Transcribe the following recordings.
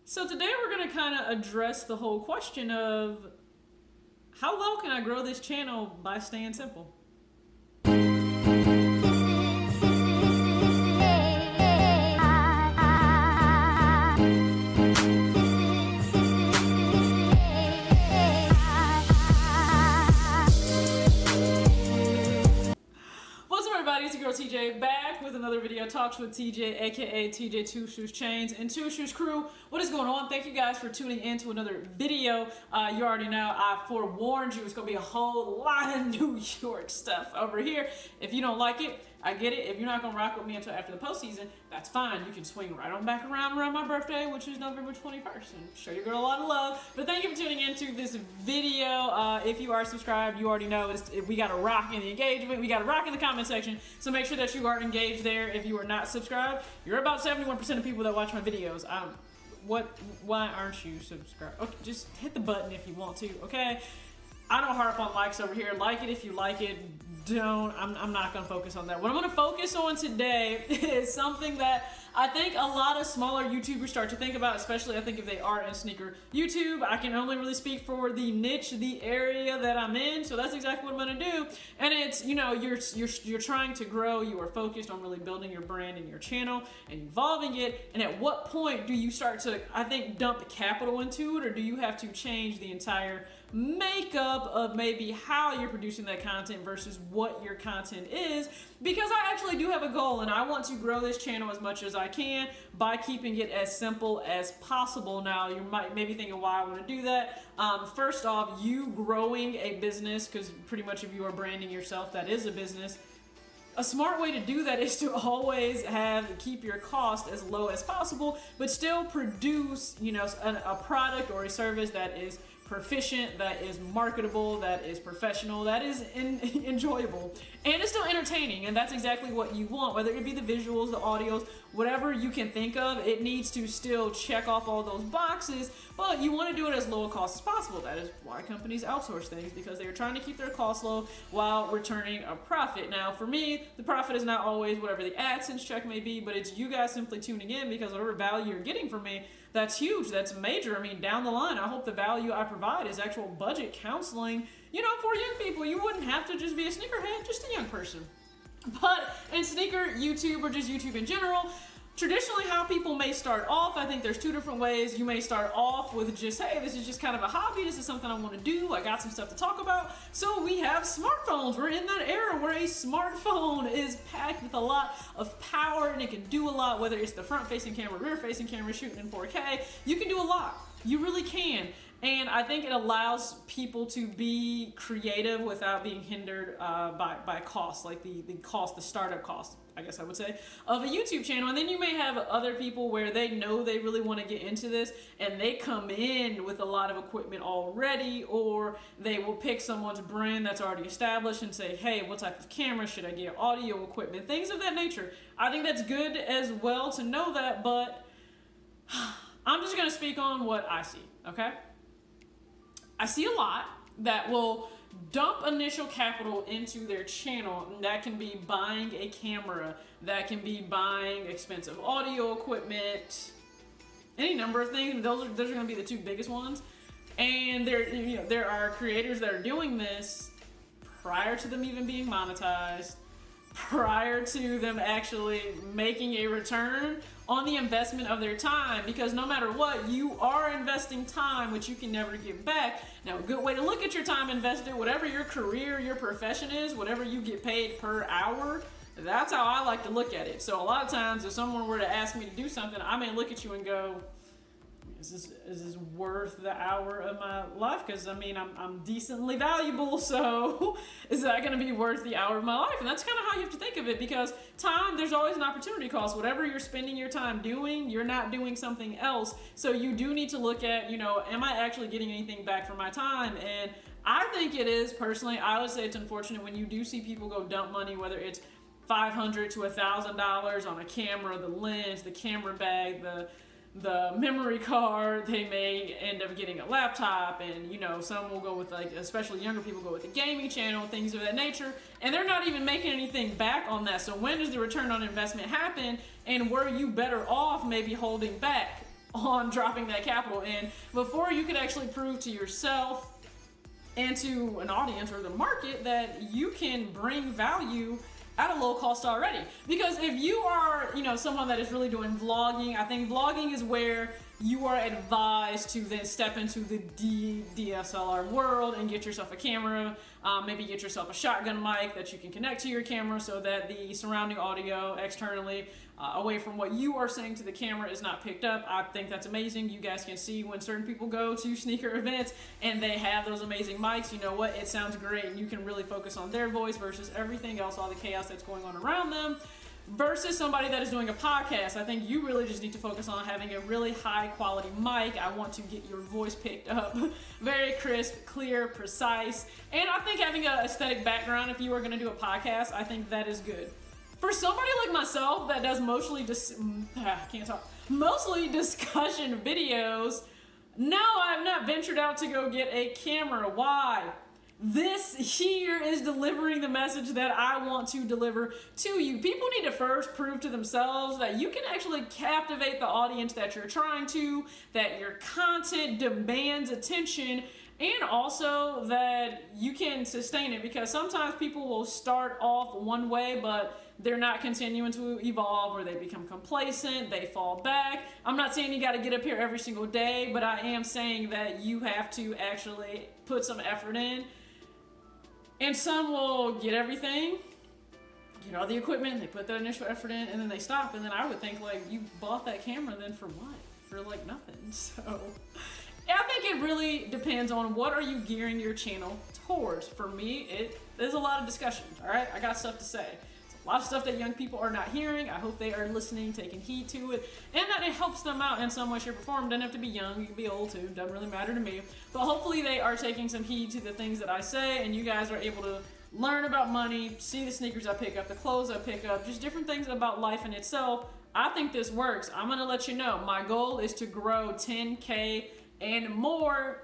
So today we're going to kind of address the whole question of how well can I grow this channel by staying simple? It's your girl TJ back with another video, Talks with TJ, aka TJ Two Shoes Chains and Two Shoes Crew. What is going on? Thank you guys for tuning in to another video. You already know I forewarned you, it's going to be a whole lot of New York stuff over here. If you don't like it, I get it. If you're not going to rock with me until after the postseason, that's fine. You can swing right on back around my birthday, which is November 21st, and show your girl a lot of love. But thank you for tuning into this video. If you are subscribed, you already know we got to rock in the engagement. We got to rock in the comment section. So make sure that you are engaged there. If you are not subscribed, you're about 71% of people that watch my videos. Why aren't you subscribed? Okay, just hit the button if you want to, okay? I don't harp on likes over here. Like it if you like it. Don't. I'm not going to focus on that. What I'm going to focus on today is something that I think a lot of smaller YouTubers start to think about, especially I think if they are in sneaker YouTube. I can only really speak for the niche, the area that I'm in, so that's exactly what I'm going to do. And it's, you know, you're trying to grow, you are focused on really building your brand and your channel and evolving it, and at what point do you start to, I think, dump capital into it, or do you have to change the entire makeup of maybe how you're producing that content versus what your content is? Because I actually do have a goal, and I want to grow this channel as much as I can by keeping it as simple as possible. Now, you might maybe thinking why I want to do that. First off, you growing a business, because pretty much if you are branding yourself, that is a business. A smart way to do that is to always keep your cost as low as possible, but still produce, you know, a product or a service that is proficient, that is marketable, that is professional, that is enjoyable, and it's still entertaining. And that's exactly what you want, whether it be the visuals, the audios, whatever you can think of. It needs to still check off all those boxes, but you want to do it as low a cost as possible. That is why companies outsource things, because they're trying to keep their costs low while returning a profit. Now, for me, the profit is not always whatever the AdSense check may be, but it's you guys simply tuning in, because whatever value you're getting from me, that's huge, that's major. I mean, down the line, I hope the value I provide is actual budget counseling, you know, for young people. You wouldn't have to just be a sneakerhead, just a young person. But in sneaker YouTube, or just YouTube in general, traditionally how people may start off, I think there's two different ways. You may start off with just, hey, this is just kind of a hobby. This is something I want to do. I got some stuff to talk about. So we have smartphones. We're in that era where a smartphone is packed with a lot of power, and it can do a lot, whether it's the front-facing camera, rear-facing camera, shooting in 4K. You can do a lot. You really can. And I think it allows people to be creative without being hindered by cost, like the cost, the startup cost, I guess I would say, of a YouTube channel. And then you may have other people where they know they really want to get into this, and they come in with a lot of equipment already, or they will pick someone's brand that's already established and say, hey, what type of camera should I get, audio equipment, things of that nature. I think that's good as well to know that, but I'm just going to speak on what I see, okay? I see a lot that will dump initial capital into their channel, and that can be buying a camera, that can be buying expensive audio equipment, any number of things. Those are going to be the two biggest ones. And there are creators that are doing this prior to them even being monetized, prior to them actually making a return on the investment of their time, because no matter what, you are investing time, which you can never get back. Now, a good way to look at your time invested, whatever your career, your profession is, whatever you get paid per hour, that's how I like to look at it. So a lot of times, if someone were to ask me to do something, I may look at you and go, is this worth the hour of my life? Because I mean, I'm decently valuable, so is that going to be worth the hour of my life? And that's kind of how you have to think of it, because time, there's always an opportunity cost. Whatever you're spending your time doing, you're not doing something else. So you do need to look at, you know, am I actually getting anything back for my time? And I think it is, personally. I would say it's unfortunate when you do see people go dump money, whether it's $500 to $1,000 on a camera, the lens, the camera bag, the memory card. They may end up getting a laptop, and you know, some will go with, like, especially younger people, go with a gaming channel, things of that nature, and they're not even making anything back on that. So when does the return on investment happen, and were you better off maybe holding back on dropping that capital in before you could actually prove to yourself and to an audience or the market that you can bring value at a low cost already. Because if you are, someone that is really doing vlogging, I think vlogging is where you are advised to then step into the DSLR world and get yourself a camera, maybe get yourself a shotgun mic that you can connect to your camera so that the surrounding audio externally, away from what you are saying to the camera, is not picked up. I think that's amazing. You guys can see when certain people go to sneaker events and they have those amazing mics, you know what, it sounds great, and you can really focus on their voice versus everything else, all the chaos that's going on around them. Versus somebody that is doing a podcast, I think you really just need to focus on having a really high quality mic. I want to get your voice picked up very crisp, clear, precise. And I think having an aesthetic background, if you are going to do a podcast, I think that is good. For somebody like myself that does mostly discussion videos, no, I've not ventured out to go get a camera. Why? This here is delivering the message that I want to deliver to you. People need to first prove to themselves that you can actually captivate the audience that you're trying to, that your content demands attention, and also that you can sustain it, because sometimes people will start off one way, but they're not continuing to evolve, or they become complacent, they fall back. I'm not saying you got to get up here every single day, but I am saying that you have to actually put some effort in. And some will get everything, get all the equipment, they put that initial effort in, and then they stop. And then I would think, like, you bought that camera then for what? For like nothing. So I think it really depends on what are you gearing your channel towards. For me, there's a lot of discussion, all right? I got stuff to say. A lot of stuff that young people are not hearing. I hope they are listening, taking heed to it, and that it helps them out in some way, shape, or form. Doesn't have to be young, you can be old too, doesn't really matter to me. But hopefully they are taking some heed to the things that I say, and you guys are able to learn about money, see the sneakers I pick up, the clothes I pick up, just different things about life in itself. I think this works. I'm gonna let you know. My goal is to grow 10K and more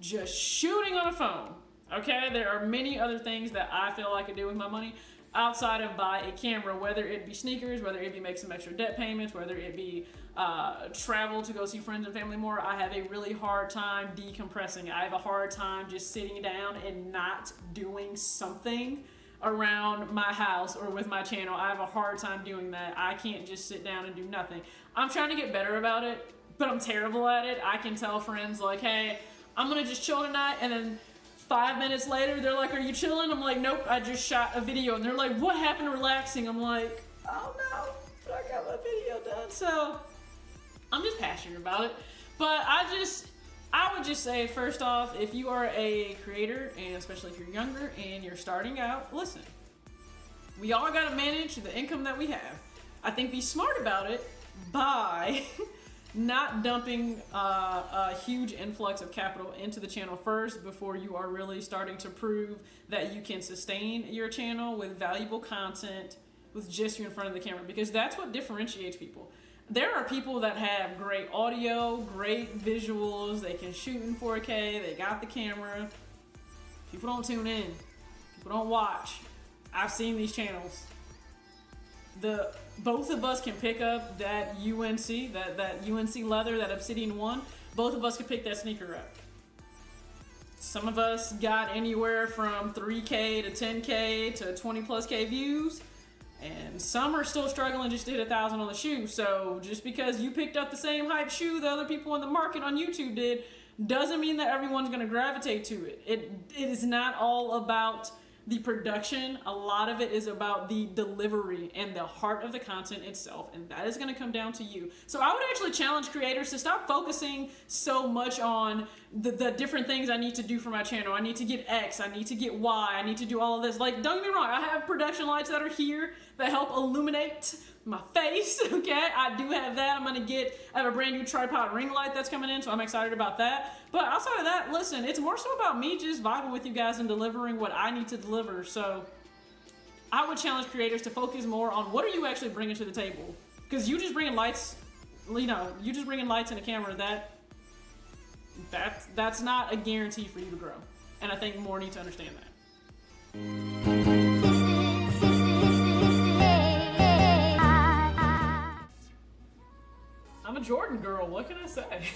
just shooting on a phone. Okay, there are many other things that I feel I could do with my money outside of buy a camera, whether it be sneakers, whether it be make some extra debt payments, whether it be travel to go see friends and family more. I have a really hard time decompressing. I have a hard time just sitting down and not doing something around my house or with my channel. I have a hard time doing that. I can't just sit down and do nothing. I'm trying to get better about it, but I'm terrible at it. I can tell friends like, hey, I'm gonna just chill tonight, and then 5 minutes later, they're like, are you chilling? I'm like, nope, I just shot a video. And they're like, what happened to relaxing? I'm like, oh no, but I got my video done. So I'm just passionate about it. But I would just say, first off, if you are a creator, and especially if you're younger and you're starting out, listen, we all got to manage the income that we have. I think be smart about it by not dumping a huge influx of capital into the channel first before you are really starting to prove that you can sustain your channel with valuable content with just you in front of the camera, because that's what differentiates people. There are people that have great audio, great visuals, they can shoot in 4K, they got the camera. People don't tune in, people don't watch. I've seen these channels. Both of us can pick up that UNC, that UNC leather, that Obsidian 1. Both of us could pick that sneaker up. Some of us got anywhere from 3K to 10K to 20 plus K views. And some are still struggling just to hit 1,000 on the shoe. So just because you picked up the same hype shoe the other people in the market on YouTube did, doesn't mean that everyone's going to gravitate to it. It is not all about the production. A lot of it is about the delivery and the heart of the content itself, and that is going to come down to you. So I would actually challenge creators to stop focusing so much on the different things I need to do for my channel. I need to get X, I need to get Y, I need to do all of this. Like, don't get me wrong, I have production lights that are here that help illuminate my face, okay? I do have that. I have a brand new tripod ring light that's coming in, so I'm excited about that. But outside of that, listen, it's more so about me just vibing with you guys and delivering what I need to deliver. So I would challenge creators to focus more on what are you actually bringing to the table? Because you just bringing lights, you just bringing lights and a camera, that's not a guarantee for you to grow. And I think more need to understand that. I'm gonna Jordan girl. What can I say?